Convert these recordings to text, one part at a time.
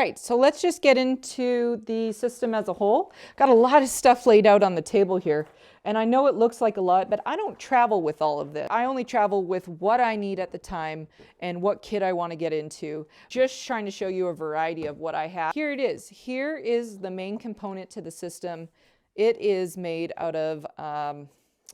right, so let's just get into the system as a whole. Got a lot of stuff laid out on the table here, and I know it looks like a lot, but I don't travel with all of this. I only travel with what I need at the time and what kit I want to get into. Just trying to show you a variety of what I have. Here it is. Here is the main component to the system. It is made out of,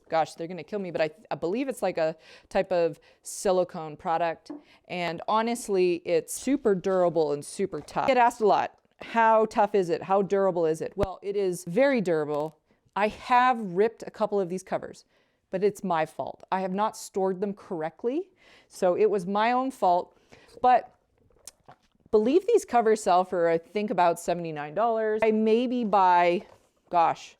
gosh, they're gonna kill me, but I believe it's like a type of silicone product. And honestly, it's super durable and super tough. I get asked a lot, how tough is it? How durable is it? Well, it is very durable. I have ripped a couple of these covers, but it's my fault. I have not stored them correctly, so it was my own fault. But believe these covers sell for, I think, about $79. I maybe buy, gosh,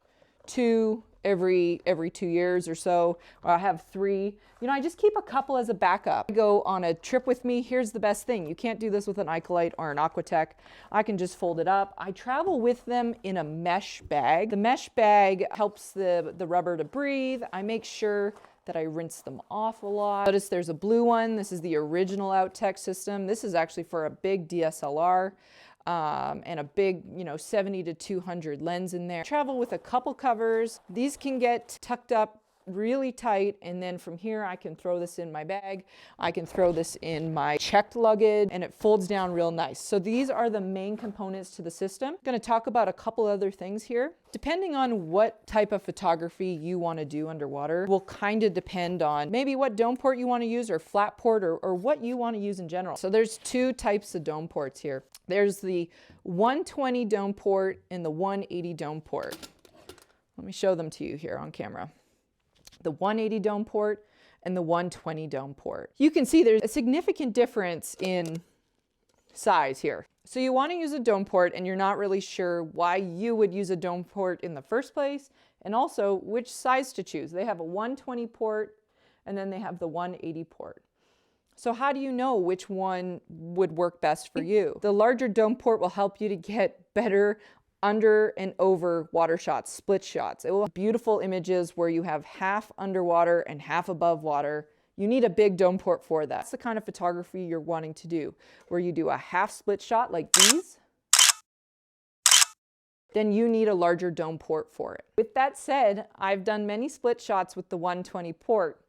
two every 2 years or so. Or I have 3. You know, I just keep a couple as a backup. I go on a trip with me. Here's the best thing. You can't do this with an Icolite or an Aquatech. I can just fold it up. I travel with them in a mesh bag. The mesh bag helps the rubber to breathe. I make sure that I rinse them off a lot. Notice there's a blue one. This is the original Outex system. This is actually for a big DSLR. And a big, 70 to 200 lens in there. Travel with a couple covers. These can get tucked up really tight, and then from here I can throw this in my bag. I can throw this in my checked luggage, and it folds down real nice. So these are the main components to the system. I'm going to talk about a couple other things here. Depending on what type of photography you want to do underwater will kind of depend on maybe what dome port you want to use, or flat port, or what you want to use in general. So there's 2 types of dome ports here. There's the 120 dome port and the 180 dome port. Let me show them to you here on camera. The 180 dome port and the 120 dome port. You can see there's a significant difference in size here. So you want to use a dome port and you're not really sure why you would use a dome port in the first place, and also which size to choose. They have a 120 port and then they have the 180 port. So how do you know which one would work best for you? The larger dome port will help you to get better under and over water shots, split shots. It will have beautiful images where you have half underwater and half above water. You need a big dome port for that. That's the kind of photography you're wanting to do, where you do a half split shot like these. Then you need a larger dome port for it. With that said, I've done many split shots with the 120 port,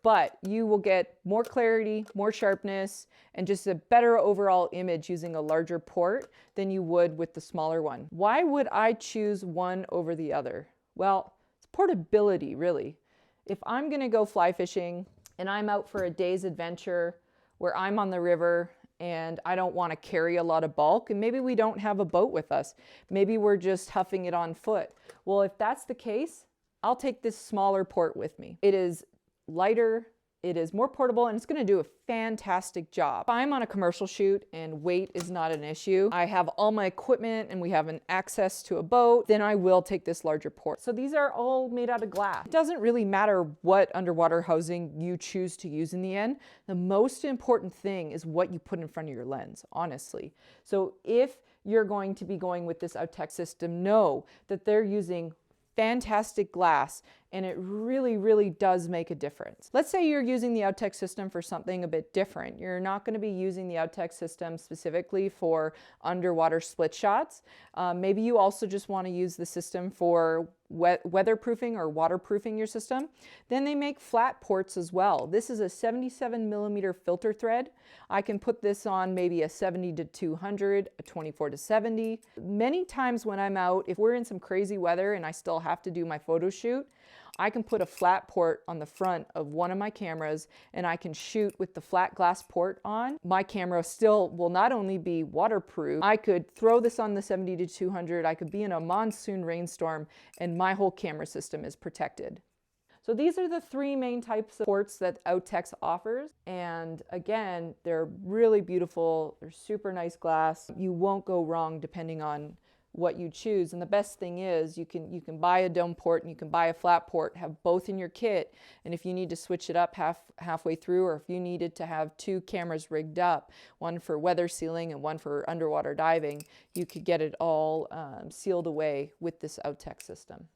but you will get more clarity, more sharpness, and just a better overall image using a larger port than you would with the smaller one. Why would I choose one over the other? Well, it's portability, really. If I'm gonna go fly fishing and I'm out for a day's adventure where I'm on the river and I don't want to carry a lot of bulk, and maybe we don't have a boat with us, maybe we're just huffing it on foot. Well, if that's the case, I'll take this smaller port with me. It is lighter, it is more portable, and it's going to do a fantastic job. If I'm on a commercial shoot and weight is not an issue, I have all my equipment and we have an access to a boat, then I will take this larger port. So these are all made out of glass. It doesn't really matter what underwater housing you choose to use in the end. The most important thing is what you put in front of your lens, honestly. So if you're going to be going with this Outex system, know that they're using fantastic glass, and it really, really does make a difference. Let's say you're using the Outex system for something a bit different. You're not going to be using the Outex system specifically for underwater split shots. Maybe you also just want to use the system for weatherproofing or waterproofing your system. Then they make flat ports as well. This is a 77mm filter thread. I can put this on maybe a 70 to 200, a 24 to 70. Many times when I'm out, if we're in some crazy weather and I still have to do my photo shoot, I can put a flat port on the front of one of my cameras and I can shoot with the flat glass port on. My camera still will not only be waterproof, I could throw this on the 70 to 200, I could be in a monsoon rainstorm, and my whole camera system is protected. So these are the 3 main types of ports that Outex offers. And again, they're really beautiful. They're super nice glass. You won't go wrong depending on what you choose. And the best thing is you can buy a dome port and you can buy a flat port, have both in your kit. And if you need to switch it up halfway through, or if you needed to have 2 cameras rigged up, one for weather sealing and one for underwater diving, you could get it all sealed away with this Outex system.